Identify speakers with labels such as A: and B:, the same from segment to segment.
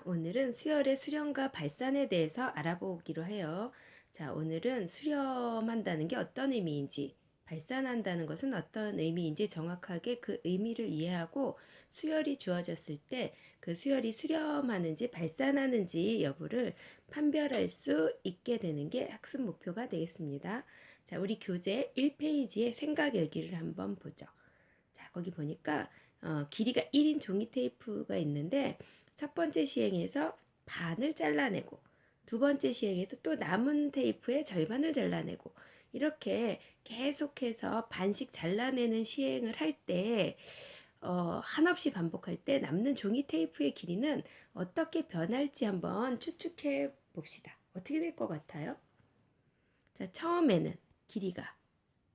A: 오늘은 수열의 수렴과 발산에 대해서 알아보기로 해요. 자, 오늘은 수렴한다는 게 어떤 의미인지, 발산한다는 것은 어떤 의미인지 정확하게 그 의미를 이해하고 수열이 주어졌을 때 그 수열이 수렴하는지 발산하는지 여부를 판별할 수 있게 되는 게 학습 목표가 되겠습니다. 자, 우리 교재 1페이지의 생각 열기를 한번 보죠. 자, 거기 보니까 길이가 1인 종이 테이프가 있는데 첫 번째 시행에서 반을 잘라내고 두 번째 시행에서 또 남은 테이프의 절반을 잘라내고 이렇게 계속해서 반씩 잘라내는 시행을 할 때 한없이 반복할 때 남는 종이 테이프의 길이는 어떻게 변할지 한번 추측해 봅시다. 어떻게 될 것 같아요? 자, 처음에는 길이가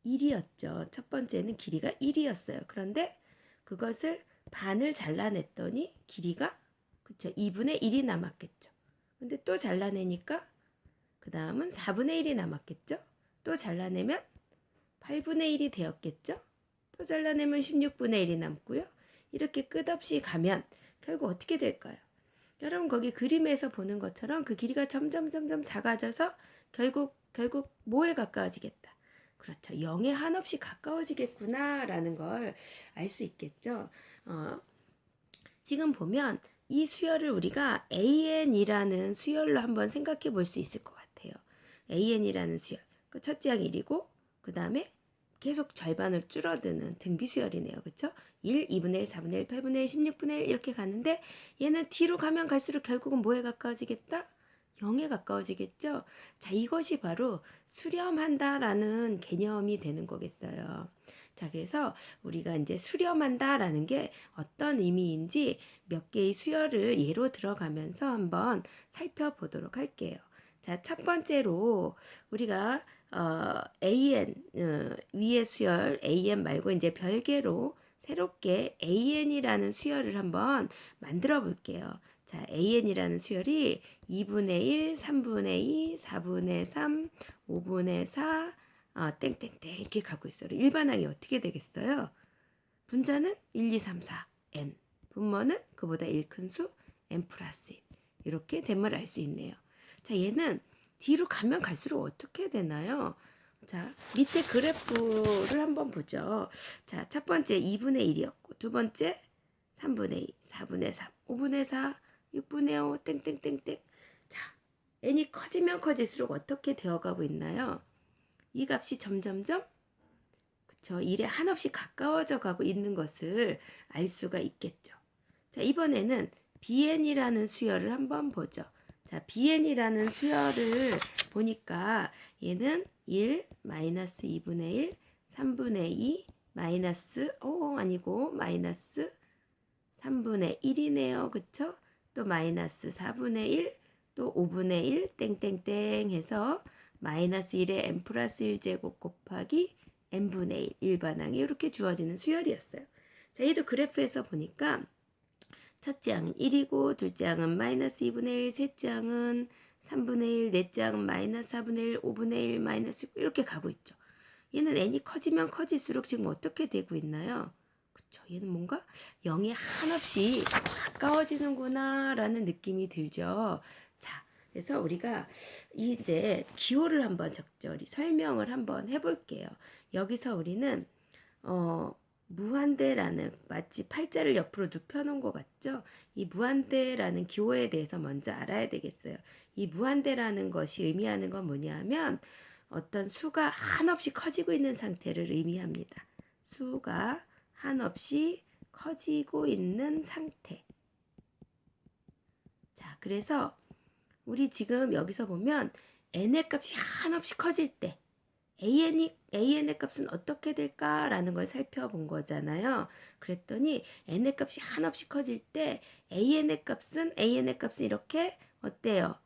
A: 1이었죠. 첫 번째는 길이가 1이었어요. 그런데 그것을 반을 잘라냈더니 길이가 그쵸 2분의 1이 남았겠죠. 근데 또 잘라내니까 그 다음은 4분의 1이 남았겠죠. 또 잘라내면 8분의 1이 되었겠죠. 또 잘라내면 16분의 1이 남고요. 이렇게 끝없이 가면 결국 어떻게 될까요? 여러분 거기 그림에서 보는 것처럼 그 길이가 점점 작아져서 결국 뭐에 가까워지겠다. 그렇죠. 0에 한없이 가까워지겠구나라는 걸 알 수 있겠죠. 지금 보면 이 수열을 우리가 AN이라는 수열로 한번 생각해 볼 수 있을 것 같아요. AN이라는 수열. 그 첫째 항 1이고 그 다음에 계속 절반을 줄어드는 등비수열이네요. 그렇죠? 1, 2분의 1, 4분의 1, 8분의 1, 16분의 1 이렇게 가는데 얘는 뒤로 가면 갈수록 결국은 뭐에 가까워지겠다? 0에 가까워지겠죠? 자, 이것이 바로 수렴한다라는 개념이 되는 거겠어요. 자, 그래서 우리가 이제 수렴한다라는 게 어떤 의미인지 몇 개의 수열을 예로 들어가면서 한번 살펴보도록 할게요. 자, 첫 번째로 우리가 AN 위의 수열 AN 말고 이제 별개로 새롭게 AN이라는 수열을 한번 만들어 볼게요. 자, AN이라는 수열이 2분의 1, 3분의 2, 4분의 3, 5분의 4, 땡땡땡 이렇게 가고 있어요. 일반항이 어떻게 되겠어요? 분자는 1, 2, 3, 4, n. 분모는 그보다 1 큰 수, n 플러스 1. 이렇게 됨을 알 수 있네요. 자, 얘는 뒤로 가면 갈수록 어떻게 되나요? 자, 밑에 그래프를 한번 보죠. 자, 첫 번째 2분의 1이었고, 두 번째 3분의 2, 4분의 3, 5분의 4, 6분의 5, 땡땡땡땡. 자, n이 커지면 커질수록 어떻게 되어가고 있나요? 이 값이 점점점 저 1에 한없이 가까워져 가고 있는 것을 알 수가 있겠죠. 자, 이번에는 bn이라는 수열을 한번 보죠. 자, bn이라는 수열을 보니까 얘는 1, 마이너스 2분의 1, 3분의 2, 마이너스, 아니고, 마이너스 3분의 1이네요. 그쵸? 또 마이너스 4분의 1, 또 5분의 1, 땡땡땡 해서 마이너스 1에 n 플러스 1제곱 곱하기 n분의 1 일반항이 이렇게 주어지는 수열이었어요. 자, 얘도 그래프에서 보니까 첫째 항은 1이고 둘째 항은 마이너스 2분의 1, 셋째 항은 3분의 1, 넷째 항은 마이너스 4분의 1, 5분의 1, 마이너스 6 이렇게 가고 있죠. 얘는 n이 커지면 커질수록 지금 어떻게 되고 있나요? 그쵸. 얘는 뭔가 0에 한없이 가까워지는구나 라는 느낌이 들죠. 자, 그래서 우리가 이제 기호를 한번 적절히 설명을 한번 해볼게요. 여기서 우리는 무한대라는 마치 팔자를 옆으로 눕혀놓은 것 같죠? 이 무한대라는 기호에 대해서 먼저 알아야 되겠어요. 이 무한대라는 것이 의미하는 건 뭐냐면 어떤 수가 한없이 커지고 있는 상태를 의미합니다. 수가 한없이 커지고 있는 상태. 자, 그래서 우리 지금 여기서 보면 n의 값이 한없이 커질 때 AN의 값은 어떻게 될까라는 걸 살펴본 거잖아요. 그랬더니 n의 값이 한없이 커질 때 AN의 값은 이렇게 어때요?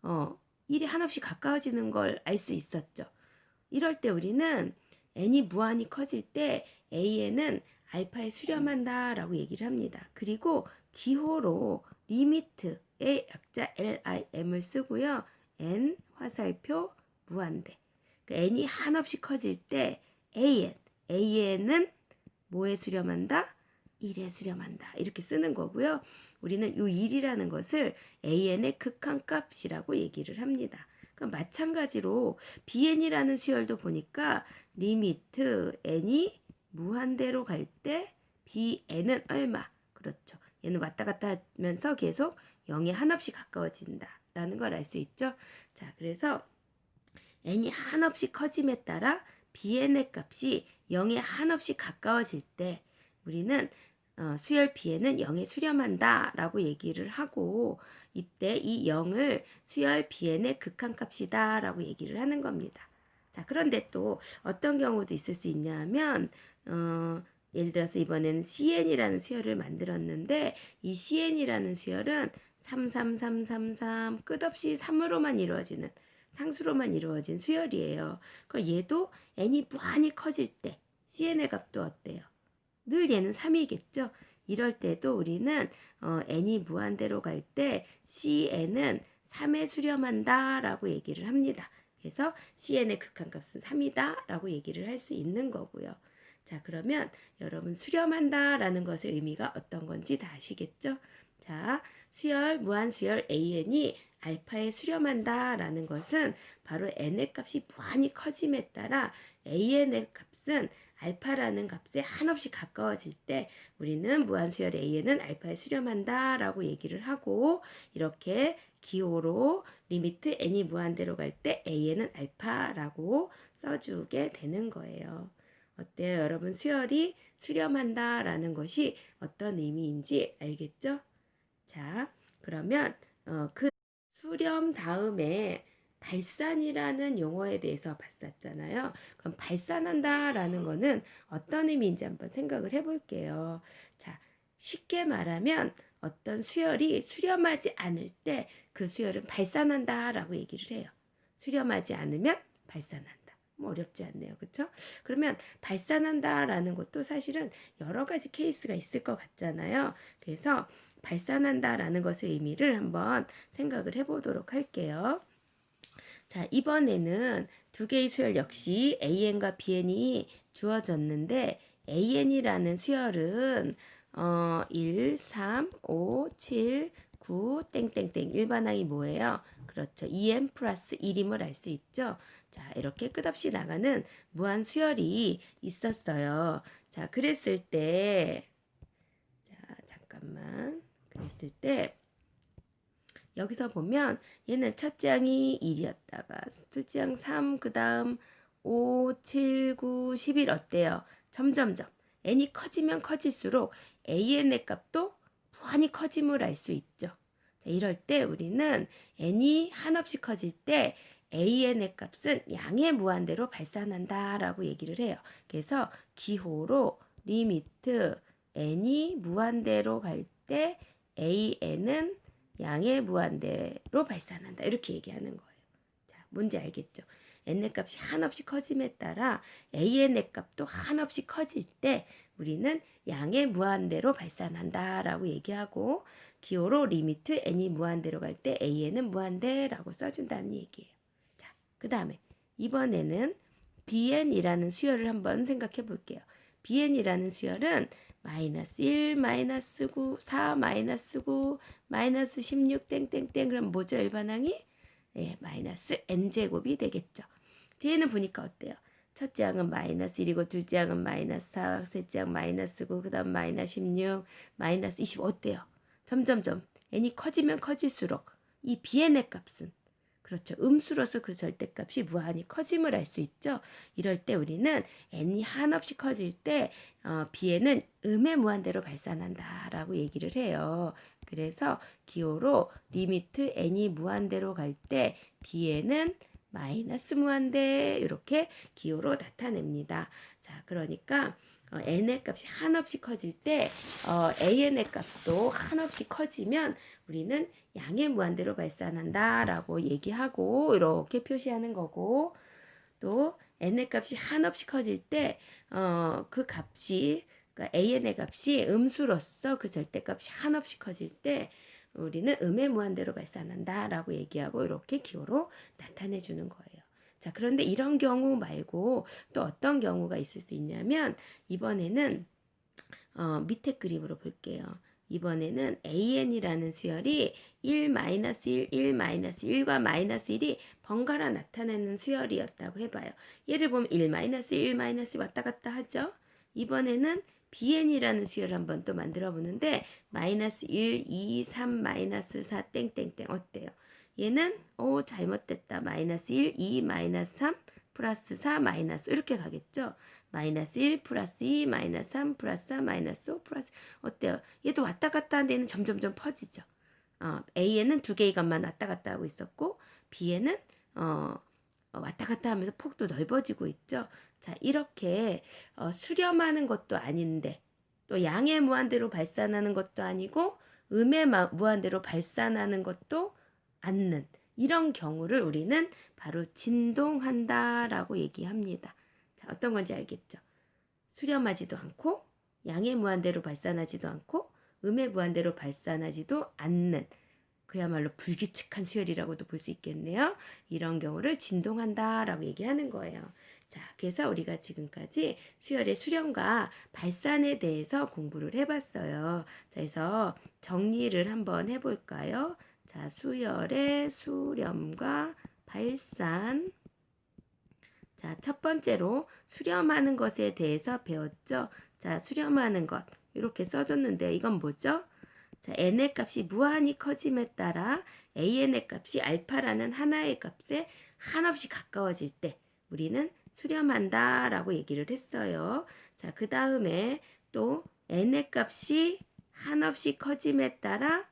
A: 1이 한없이 가까워지는 걸 알 수 있었죠. 이럴 때 우리는 n이 무한히 커질 때 AN은 알파에 수렴한다라고 얘기를 합니다. 그리고 기호로 리미트의 약자 LIM을 쓰고요. n 화살표 무한대. n이 한없이 커질 때 AN은 뭐에 수렴한다? 1에 수렴한다. 이렇게 쓰는 거고요. 우리는 이 1이라는 것을 AN의 극한값이라고 얘기를 합니다. 그럼 마찬가지로 BN이라는 수열도 보니까 리미트 n이 무한대로 갈 때 BN은 얼마? 그렇죠. 얘는 왔다 갔다 하면서 계속 0에 한없이 가까워진다 라는 걸 알 수 있죠. 자, 그래서 n이 한없이 커짐에 따라 bn의 값이 0에 한없이 가까워질 때 우리는 수열 bn은 0에 수렴한다 라고 얘기를 하고, 이때 이 0을 수열 bn의 극한값이다 라고 얘기를 하는 겁니다. 자, 그런데 또 어떤 경우도 있을 수 있냐 하면 예를 들어서 이번에는 CN이라는 수열을 만들었는데, 이 CN이라는 수열은 33333 끝없이 3으로만 이루어지는 상수로만 이루어진 수열이에요. 그러니까 얘도 n이 무한히 커질 때 CN의 값도 어때요? 늘 얘는 3이겠죠? 이럴 때도 우리는 n이 무한대로 갈 때 CN은 3에 수렴한다 라고 얘기를 합니다. 그래서 CN의 극한값은 3이다 라고 얘기를 할 수 있는 거고요. 자, 그러면 여러분 수렴한다 라는 것의 의미가 어떤 건지 다 아시겠죠? 자, 수열, 무한수열 AN이 알파에 수렴한다 라는 것은 바로 n의 값이 무한히 커짐에 따라 AN의 값은 알파라는 값에 한없이 가까워질 때 우리는 무한수열 AN은 알파에 수렴한다 라고 얘기를 하고, 이렇게 기호로 리미트 n이 무한대로 갈 때 AN은 알파라고 써주게 되는 거예요. 어때요? 여러분 수열이 수렴한다 라는 것이 어떤 의미인지 알겠죠? 자, 그러면 그 수렴 다음에 발산이라는 용어에 대해서 봤었잖아요. 그럼 발산한다라는 거는 어떤 의미인지 한번 생각을 해볼게요. 자, 쉽게 말하면 어떤 수열이 수렴하지 않을 때 그 수열은 발산한다라고 얘기를 해요. 수렴하지 않으면 발산한다. 뭐 어렵지 않네요. 그렇죠? 그러면 발산한다라는 것도 사실은 여러 가지 케이스가 있을 것 같잖아요. 그래서 발산한다라는 것의 의미를 한번 생각을 해보도록 할게요. 자, 이번에는 두 개의 수열 역시 AN과 BN이 주어졌는데, AN이라는 수열은 1, 3, 5, 7, 9, 땡땡땡 일반항이 뭐예요? 그렇죠. 2n 플러스 1임을 알 수 있죠. 자, 이렇게 끝없이 나가는 무한 수열이 있었어요. 자, 그랬을 때, 자, 잠깐만. 그랬을 때, 여기서 보면 얘는 첫째 항이 1이었다가 둘째 항 3, 그 다음 5, 7, 9, 11 어때요? 점점점 n이 커지면 커질수록 an의 값도 무한히 커짐을 알 수 있죠. 자, 이럴 때 우리는 n이 한없이 커질 때 an의 값은 양의 무한대로 발산한다 라고 얘기를 해요. 그래서 기호로 리미트 n이 무한대로 갈 때 an은 양의 무한대로 발산한다. 이렇게 얘기하는 거예요. 자, 뭔지 알겠죠? n의 값이 한없이 커짐에 따라 an의 값도 한없이 커질 때 우리는 양의 무한대로 발산한다 라고 얘기하고, 기호로 리미트 n이 무한대로 갈 때 an은 무한대라고 써준다는 얘기예요. 자, 그 다음에 이번에는 bn이라는 수열을 한번 생각해 볼게요. bn이라는 수열은 마이너스 1, 마이너스 9, 4, 마이너스 9, 마이너스 16, 땡땡땡. 그럼 뭐죠? 일반항이? 네, 마이너스 n제곱이 되겠죠. 뒤에는 보니까 어때요? 첫째 항은 마이너스 1이고 둘째 항은 마이너스 4, 셋째 항 마이너스 9, 그 다음 마이너스 16, 마이너스 20 어때요? 점점점 n이 커지면 커질수록 이 bn의 값은, 그렇죠, 음수로서 그 절대값이 무한히 커짐을 알 수 있죠. 이럴 때 우리는 n이 한없이 커질 때 bn은 음의 무한대로 발산한다 라고 얘기를 해요. 그래서 기호로 리미트 n이 무한대로 갈 때 bn은 마이너스 무한대, 이렇게 기호로 나타냅니다. 자, 그러니까 n의 값이 한없이 커질 때 an의 값도 한없이 커지면 우리는 양의 무한대로 발산한다 라고 얘기하고 이렇게 표시하는 거고, 또 n의 값이 한없이 커질 때 그 값이, 그러니까 an의 값이 음수로서 그 절대값이 한없이 커질 때 우리는 음의 무한대로 발산한다 라고 얘기하고 이렇게 기호로 나타내 주는 거예요. 자, 그런데 이런 경우 말고 또 어떤 경우가 있을 수 있냐면, 이번에는 밑에 그림으로 볼게요. 이번에는 AN이라는 수열이 1, 마이너스 1, 1, 마이너스 1과 마이너스 1이 번갈아 나타내는 수열이었다고 해봐요. 얘를 보면 1, 마이너스 1, 마이너스 왔다 갔다 하죠. 이번에는 BN이라는 수열을 한번 또 만들어 보는데 마이너스 1, 2, 3, 마이너스 4, 땡땡땡 어때요? 얘는 잘못됐다. 마이너스 1, 2, 마이너스 3, 플러스 4, 마이너스 이렇게 가겠죠. 마이너스 1 플러스 2 마이너스 3 플러스 4 마이너스 5 플러스 어때요? 얘도 왔다 갔다 하는 데는 점점점 퍼지죠. A에는 두 개의 값만 왔다 갔다 하고 있었고 B에는 왔다 갔다 하면서 폭도 넓어지고 있죠. 자, 이렇게 수렴하는 것도 아닌데 또 양의 무한대로 발산하는 것도 아니고 음의 무한대로 발산하는 것도 않는 이런 경우를 우리는 바로 진동한다라고 얘기합니다. 자, 어떤 건지 알겠죠? 수렴하지도 않고 양의 무한대로 발산하지도 않고 음의 무한대로 발산하지도 않는 그야말로 불규칙한 수열이라고도 볼 수 있겠네요. 이런 경우를 진동한다라고 얘기하는 거예요. 자, 그래서 우리가 지금까지 수열의 수렴과 발산에 대해서 공부를 해봤어요. 자, 그래서 정리를 한번 해볼까요? 자, 수열의 수렴과 발산. 자, 첫 번째로 수렴하는 것에 대해서 배웠죠. 자, 수렴하는 것 이렇게 써줬는데 이건 뭐죠? 자, n의 값이 무한히 커짐에 따라 an의 값이 알파라는 하나의 값에 한없이 가까워질 때 우리는 수렴한다 라고 얘기를 했어요. 자, 그 다음에 또 n의 값이 한없이 커짐에 따라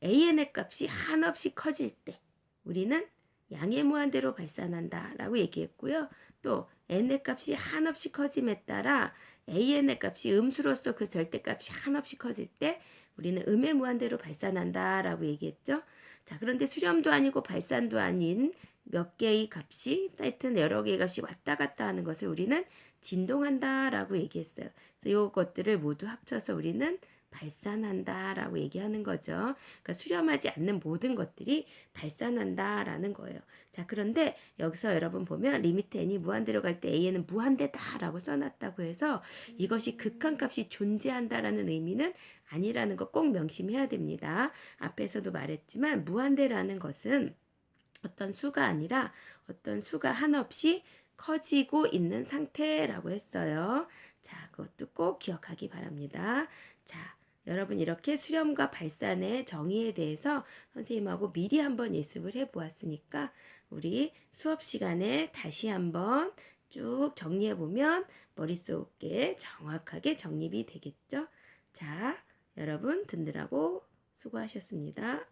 A: an의 값이 한없이 커질 때 우리는 양의 무한대로 발산한다 라고 얘기했고요. 또 n의 값이 한없이 커짐에 따라 an의 값이 음수로서 그 절대값이 한없이 커질 때 우리는 음의 무한대로 발산한다 라고 얘기했죠. 자, 그런데 수렴도 아니고 발산도 아닌 몇 개의 값이 하여튼 여러 개의 값이 왔다 갔다 하는 것을 우리는 진동한다 라고 얘기했어요. 그래서 이것들을 모두 합쳐서 우리는 발산한다라고 얘기하는 거죠. 그러니까 수렴하지 않는 모든 것들이 발산한다라는 거예요. 자, 그런데 여기서 여러분 보면 리미트 n이 무한대로 갈 때 a는 무한대다라고 써놨다고 해서 이것이 극한값이 존재한다라는 의미는 아니라는 거 꼭 명심해야 됩니다. 앞에서도 말했지만 무한대라는 것은 어떤 수가 아니라 어떤 수가 한없이 커지고 있는 상태라고 했어요. 자, 그것도 꼭 기억하기 바랍니다. 자, 여러분 이렇게 수렴과 발산의 정의에 대해서 선생님하고 미리 한번 예습을 해보았으니까 우리 수업 시간에 다시 한번 쭉 정리해보면 머릿속에 정확하게 정립이 되겠죠? 자, 여러분 듣느라고 수고하셨습니다.